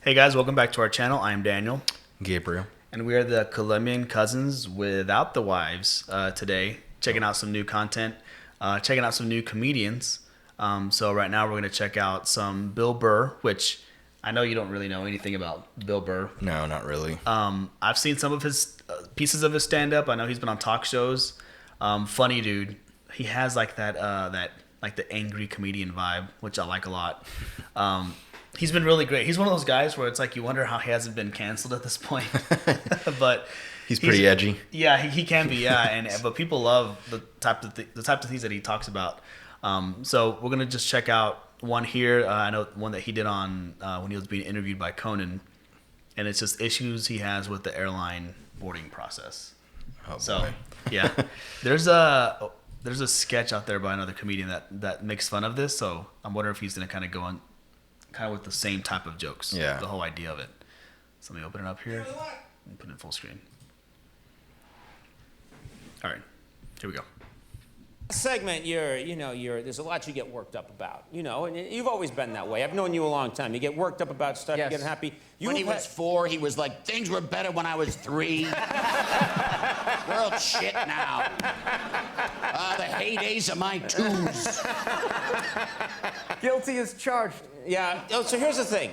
Hey guys, welcome back to our channel. I'm Daniel. Gabriel. And we are the Colombian cousins without the wives today, checking out some new content, checking out some new comedians. So right now we're going to check out some Bill Burr, which I know you don't really know anything about Bill Burr. No, not really. I've seen some of his pieces of his stand-up. I know he's been on talk shows. Funny dude. He has like that like the angry comedian vibe, which I like a lot. He's been really great. He's one of those guys where it's like you wonder how he hasn't been canceled at this point. But he's pretty edgy. Yeah, he can be. Yeah, but people love the type of things that he talks about. So we're gonna just check out one here. I know one that he did on when he was being interviewed by Conan, and it's just issues he has with the airline boarding process. Oh, so boy. Yeah, there's a sketch out there by another comedian that makes fun of this. So I'm wondering if he's gonna kind of go on. Kind of with the same type of jokes. Yeah. The whole idea of it. So let me open it up here and put it in full screen. All right. Here we go. Segment, there's a lot you get worked up about, and you've always been that way. I've known you a long time. You get worked up about stuff, Yes. you get happy. When he was 4, he was like, things were better when I was 3. World shit now. The heydays of my 2s. Guilty as charged. Yeah. Oh, so here's the thing.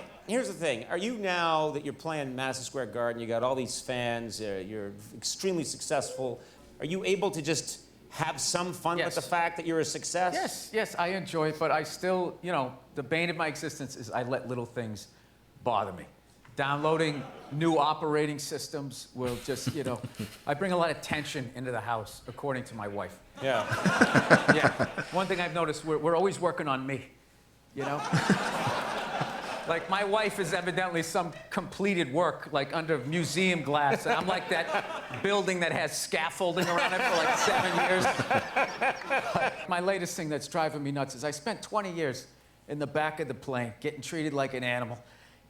Are you now that you're playing Madison Square Garden, you got all these fans, you're extremely successful, are you able to just have some fun Yes. with the fact that you're a success? Yes, I enjoy it, but I still, the bane of my existence is I let little things bother me. Downloading new operating systems will just, I bring a lot of tension into the house, according to my wife. Yeah. Yeah. One thing I've noticed, we're always working on me, Like, my wife is evidently some completed work, like under museum glass. And I'm like that building that has scaffolding around it for like 7 years. My latest thing that's driving me nuts is I spent 20 years in the back of the plane, getting treated like an animal.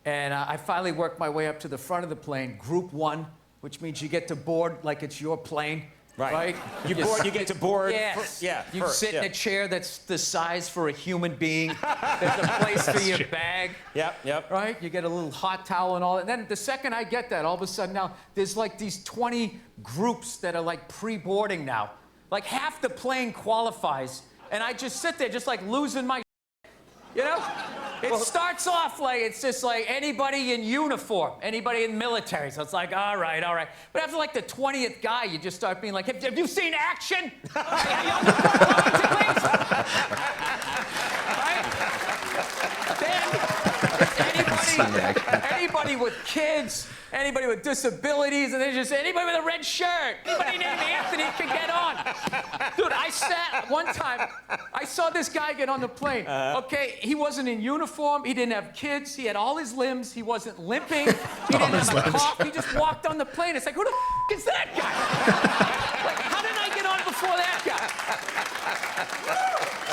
And I finally worked my way up to the front of the plane, Group 1, which means you get to board like it's your plane. Right? You get to board. Yes. You first, sit in a chair that's the size for a human being. There's a place for your bag. Yep. Right? You get a little hot towel and all that. And then the second I get that, all of a sudden now, there's like these 20 groups that are like pre-boarding now. Like half the plane qualifies, and I just sit there just like losing my It starts off like, it's just like anybody in uniform, anybody in military. So it's like, all right. But after like the 20th guy, you just start being like, have you seen action? Right? Then anybody with kids, anybody with disabilities, and then just anybody with a red shirt, anybody named Anthony can get on. Dude, one time, I saw this guy get on the plane. Okay, he wasn't in uniform, he didn't have kids, he had all his limbs, he wasn't limping, he didn't have a cough, he just walked on the plane. It's like, who the is that guy? Like, how did I get on before that guy?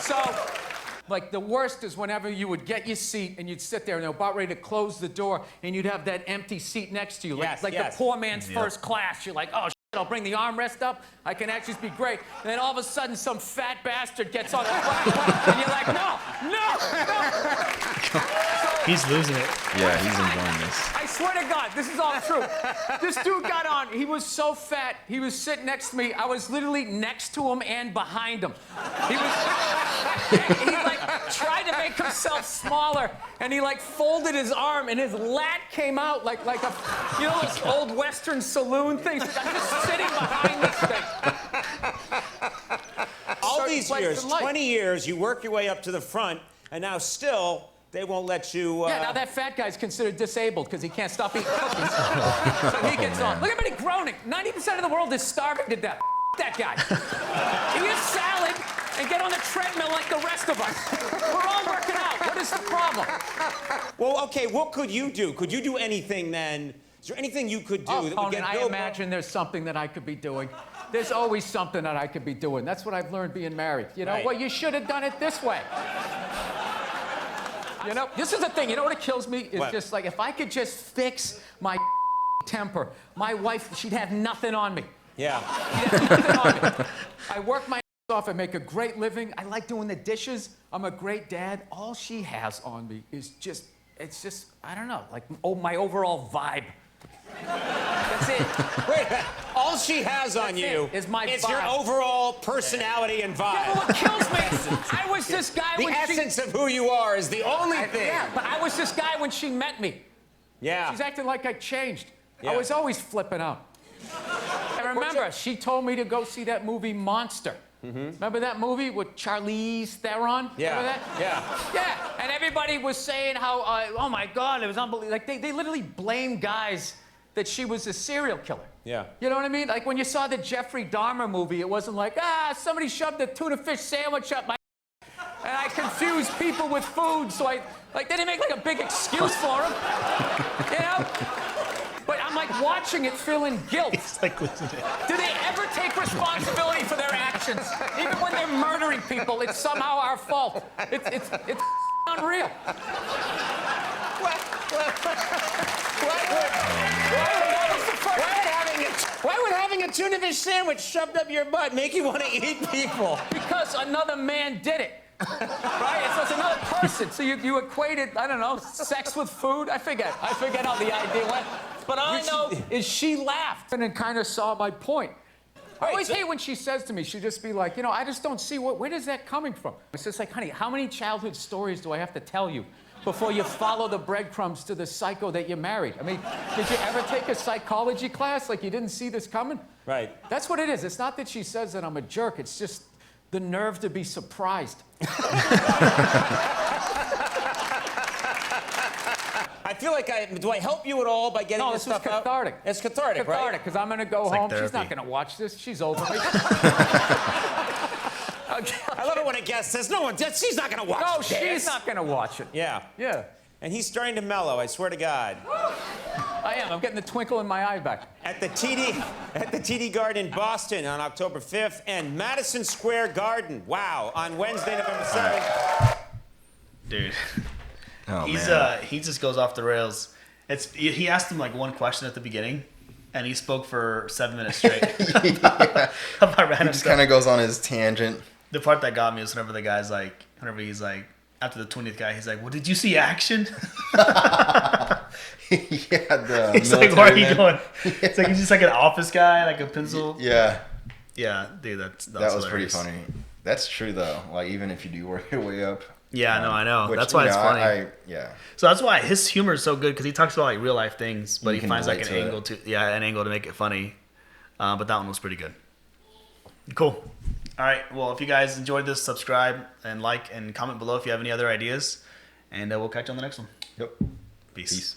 So, like, the worst is whenever you would get your seat and you'd sit there and they're about ready to close the door and you'd have that empty seat next to you. Like the poor man's first class. You're like, oh, shit, I'll bring the armrest up. I can actually be great. And then all of a sudden, some fat bastard gets on the platform and you're like, no. He's losing it. Yeah, he's enjoying this. I swear to God, this is all true. This dude got on. He was so fat. He was sitting next to me. I was literally next to him and behind him. He like tried to make himself smaller, and he like folded his arm, and his lat came out like a, those old Western saloon things. I'm just sitting behind this thing. All these years, the light. 20 years, you work your way up to the front, and now still, they won't let you... Yeah, now that fat guy's considered disabled because he can't stop eating cookies. So he gets on. Look at everybody groaning. 90% of the world is starving to death. That guy. Eat a salad and get on the treadmill like the rest of us. We're all working out. What is the problem? Well, okay, what could you do? Could you do anything then? Is there anything you could do that would get I Bill imagine there's something that I could be doing. There's always something that I could be doing. That's what I've learned being married. Right. Well, you should have done it this way. This is the thing. You know what kills me? Is just like, if I could just fix my temper, my wife, she'd have nothing on me. Yeah. She'd have nothing on me. I work my off. I make a great living. I like doing the dishes. I'm a great dad. All she has on me is just it's just, I don't know, like my overall vibe. That's it. Wait, all she has on That's you it, is my it's your vibe. overall personality and vibe. Yeah, but what kills me, I was this guy The when essence of who you are is the only thing. Yeah, but I was this guy when she met me. Yeah. She's acting like I changed. Yeah. I was always flipping out. I remember she told me to go see that movie Monster. Remember that movie with Charlize Theron? Yeah. Remember that? Yeah. Yeah, and everybody was saying how, oh my God, it was unbelievable. Like, they literally blamed guys that she was a serial killer. Yeah. You know what I mean? Like, when you saw the Jeffrey Dahmer movie, it wasn't like, somebody shoved a tuna fish sandwich up my and I confused people with food, so they didn't make like a big excuse for him. You know? But I'm like watching it feeling guilt. Do they ever take responsibility for their actions? Even when they're murdering people, it's somehow our fault. It's unreal. Why would having a tuna fish sandwich shoved up your butt make you want to eat people? Because another man did it. Right? So it's another person. So you equated, I don't know, sex with food? I forget how the idea went. But all I know is she laughed and it kind of saw my point. I always hate when she says to me, she'll just be like, I just don't see where is that coming from? It's just like, honey, how many childhood stories do I have to tell you before you follow the breadcrumbs to the psycho that you married? I mean, did you ever take a psychology class like you didn't see this coming? Right. That's what it is. It's not that she says that I'm a jerk. It's just the nerve to be surprised. I feel like do I help you at all by getting No, this this was stuff out? cathartic. It's cathartic, right? Cathartic, because I'm going to go like home. She's not therapy. going to watch this. She's over me. I love it when a guest says, no, she's not going to watch No, this. she's not going to watch it. Yeah. Yeah, And he's starting to mellow, I swear to God. I am. I'm getting the twinkle in my eye back. At the TD Garden in Boston on October 5th and Madison Square Garden, wow, on Wednesday, November 7th. Dude. Oh, He's man. he just goes off the rails. He asked him like one question at the beginning, and he spoke for 7 minutes straight about He random just stuff. kind of goes on his tangent. The part that got me was whenever he's like, after the 20th guy, he's like, "Well, did you see action?" Yeah, He's like, "Where are you going?" It's like he's just like an office guy, like a pencil. Yeah, Yeah, dude, that was pretty funny. That's true though. Like even if you do work your way up. Yeah, I know. Which, That's why it's funny. Yeah. So that's why his humor is so good because he talks about like real life things, but You he can finds like an relate to angle to make it funny. But that one was pretty good. Cool. All right. Well, if you guys enjoyed this, subscribe and like and comment below if you have any other ideas, and we'll catch you on the next one. Yep. Peace. Peace.